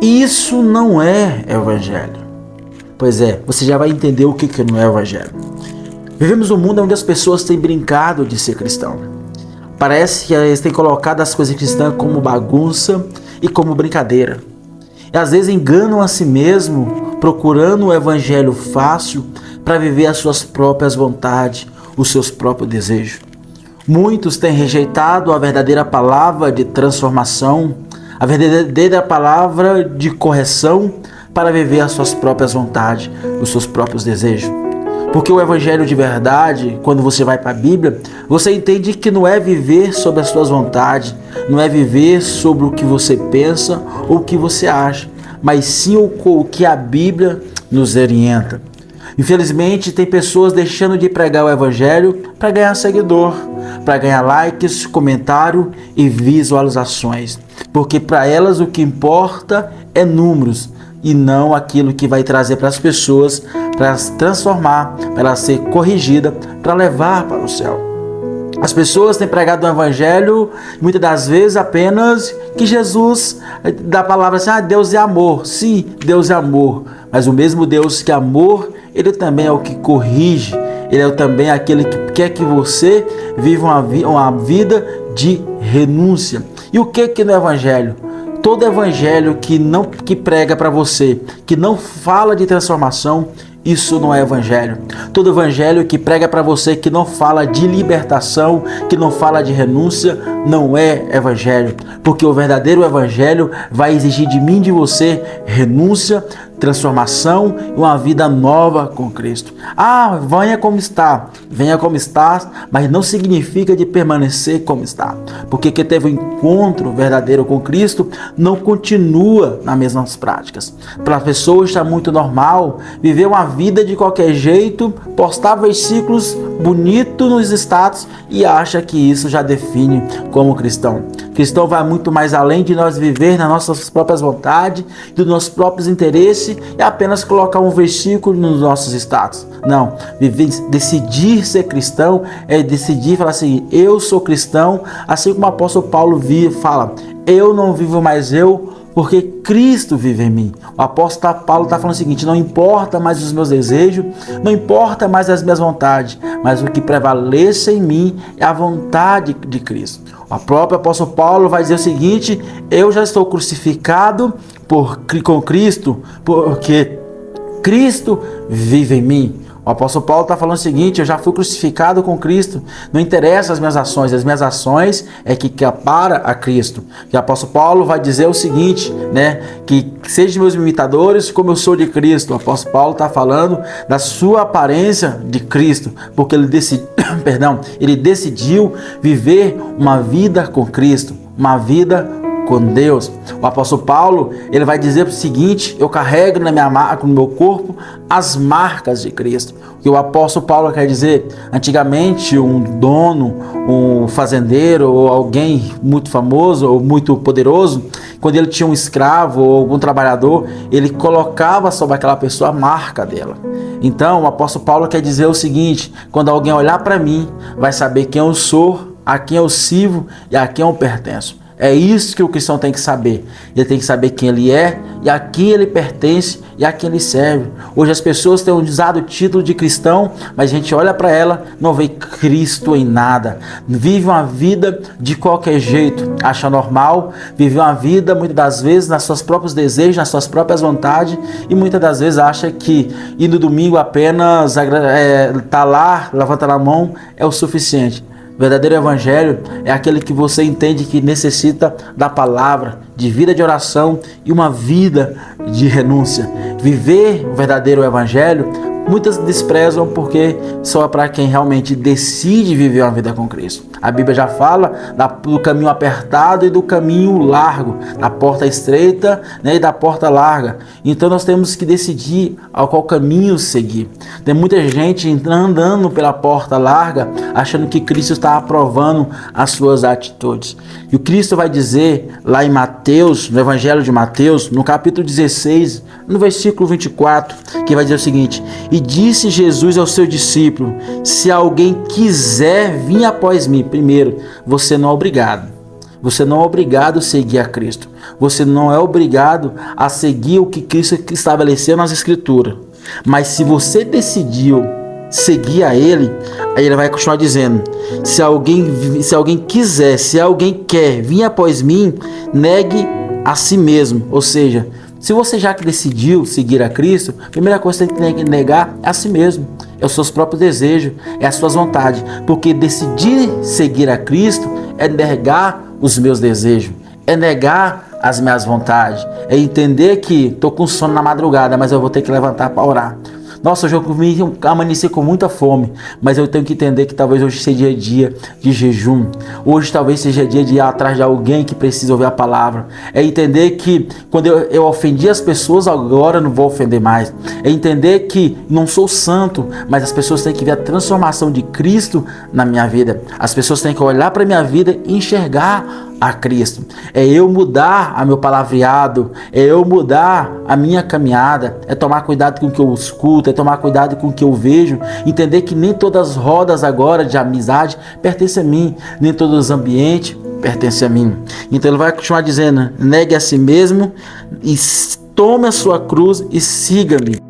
Isso não é evangelho. Pois é, você já vai entender o que não é evangelho. Vivemos um mundo onde as pessoas têm brincado de ser cristão. Parece que eles têm colocado as coisas cristãs como bagunça e como brincadeira. E às vezes enganam a si mesmo, procurando um evangelho fácil para viver as suas próprias vontades, os seus próprios desejos. Muitos têm rejeitado a verdadeira palavra de transformação, a verdadeira palavra de correção para viver as suas próprias vontades, os seus próprios desejos. Porque o evangelho de verdade, quando você vai para a Bíblia, você entende que não é viver sobre as suas vontades, não é viver sobre o que você pensa ou o que você acha, mas sim o que a Bíblia nos orienta. Infelizmente, tem pessoas deixando de pregar o evangelho para ganhar seguidor, para ganhar likes, comentário e visualizações. Porque para elas o que importa é números e não aquilo que vai trazer para as pessoas, para se transformar, para ela ser corrigida, para levar para o céu. As pessoas têm pregado o evangelho, muitas das vezes apenas que Jesus, da palavra assim, Deus é amor. Sim, Deus é amor, mas o mesmo Deus que é amor, Ele também é o que corrige, Ele é também aquele que quer que você viva uma vida de renúncia. E o que no evangelho? Todo evangelho que prega para você, que não fala de transformação, isso não é evangelho. Todo evangelho que prega para você, que não fala de libertação, que não fala de renúncia, não é evangelho. Porque o verdadeiro evangelho vai exigir de mim e de você renúncia, transformação e uma vida nova com Cristo. Venha como está, mas não significa de permanecer como está. Porque quem teve um encontro verdadeiro com Cristo não continua nas mesmas práticas. Para a pessoa está muito normal viver uma vida de qualquer jeito, postar versículos bonitos nos status e acha que isso já define como cristão. Cristão vai muito mais além de nós viver nas nossas próprias vontades, dos nossos próprios interesses e apenas colocar um versículo nos nossos status. Não, decidir ser cristão é decidir falar assim, eu sou cristão, assim como o apóstolo Paulo fala, eu não vivo mais eu, porque Cristo vive em mim. O apóstolo Paulo está falando o seguinte, não importa mais os meus desejos, não importa mais as minhas vontades, mas o que prevalece em mim é a vontade de Cristo. O próprio apóstolo Paulo vai dizer o seguinte, eu já estou crucificado com Cristo, porque Cristo vive em mim. O apóstolo Paulo está falando o seguinte, eu já fui crucificado com Cristo, não interessa as minhas ações é que para a Cristo. E o apóstolo Paulo vai dizer o seguinte, que sejam meus imitadores como eu sou de Cristo. O apóstolo Paulo está falando da sua aparência de Cristo, porque ele decidiu viver uma vida com Cristo, uma vida com Deus. O apóstolo Paulo, ele vai dizer o seguinte, eu carrego no meu corpo as marcas de Cristo. O que o apóstolo Paulo quer dizer? Antigamente, um dono, um fazendeiro ou alguém muito famoso ou muito poderoso, quando ele tinha um escravo ou algum trabalhador, ele colocava sobre aquela pessoa a marca dela. Então, o apóstolo Paulo quer dizer o seguinte, quando alguém olhar para mim, vai saber quem eu sou, a quem eu sirvo e a quem eu pertenço. É isso que o cristão tem que saber. Ele tem que saber quem ele é e a quem ele pertence e a quem ele serve. Hoje as pessoas têm usado o título de cristão, mas a gente olha para ela, não vê Cristo em nada. Vive uma vida de qualquer jeito, acha normal, vive uma vida muitas das vezes nas seus próprios desejos, nas suas próprias vontades e muitas das vezes acha que ir no domingo apenas tá lá, levanta a mão é o suficiente. O verdadeiro evangelho é aquele que você entende que necessita da palavra, de vida de oração e uma vida de renúncia. Viver o verdadeiro evangelho, muitas desprezam porque só é para quem realmente decide viver uma vida com Cristo. A Bíblia já fala do caminho apertado e do caminho largo, da porta estreita, e da porta larga. Então nós temos que decidir a qual caminho seguir. Tem muita gente andando pela porta larga, achando que Cristo está aprovando as suas atitudes. E o Cristo vai dizer lá em Mateus, no Evangelho de Mateus, no capítulo 16, no versículo 24, que vai dizer o seguinte, e disse Jesus ao seu discípulo, se alguém quiser vir após mim, primeiro, você não é obrigado. Você não é obrigado a seguir a Cristo. Você não é obrigado a seguir o que Cristo estabeleceu nas Escrituras. Mas se você decidiu seguir a Ele, aí Ele vai continuar dizendo: se alguém quiser, se alguém quer vir após mim, negue a si mesmo. Ou seja, se você já decidiu seguir a Cristo, a primeira coisa que você tem que negar é a si mesmo. É os seus próprios desejos, é as suas vontades. Porque decidir seguir a Cristo é negar os meus desejos, é negar as minhas vontades, é entender que estou com sono na madrugada, mas eu vou ter que levantar para orar. Nossa, hoje eu amanheci com muita fome, mas eu tenho que entender que talvez hoje seja dia de jejum. Hoje talvez seja dia de ir atrás de alguém que precisa ouvir a palavra. É entender que quando eu ofendi as pessoas, agora não vou ofender mais. É entender que não sou santo, mas as pessoas têm que ver a transformação de Cristo na minha vida. As pessoas têm que olhar para a minha vida e enxergar a Cristo. É eu mudar a meu palavreado, é eu mudar a minha caminhada, é tomar cuidado com o que eu escuto, é tomar cuidado com o que eu vejo, entender que nem todas as rodas agora de amizade pertencem a mim, nem todos os ambientes pertencem a mim. Então ele vai continuar dizendo: negue a si mesmo e tome a sua cruz e siga-me.